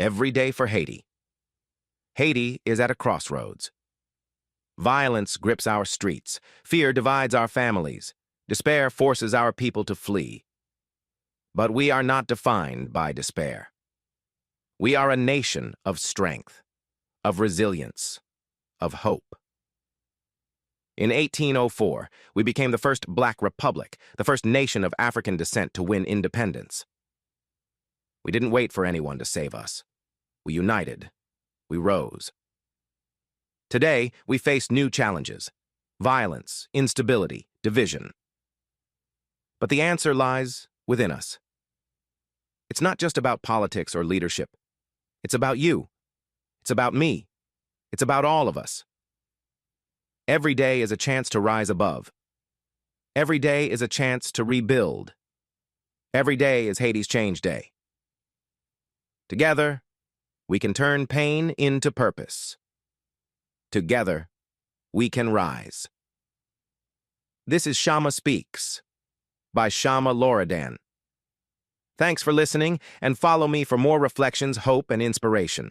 Every day for Haiti. Haiti is at a crossroads. Violence grips our streets. Fear divides our families. Despair forces our people to flee. But we are not defined by despair. We are a nation of strength, of resilience, of hope. In 1804, we became the first Black republic, the first nation of African descent to win independence. We didn't wait for anyone to save us. We united. We rose. Today, we face new challenges: violence, instability, division. But the answer lies within us. It's not just about politics or leadership. It's about you. It's about me. It's about all of us. Every day is a chance to rise above. Every day is a chance to rebuild. Every day is Haiti's Change Day. Together, we can turn pain into purpose. Together, we can rise. This is Shama Speaks by Shama Loredan. Thanks for listening, and follow me for more reflections, hope, and inspiration.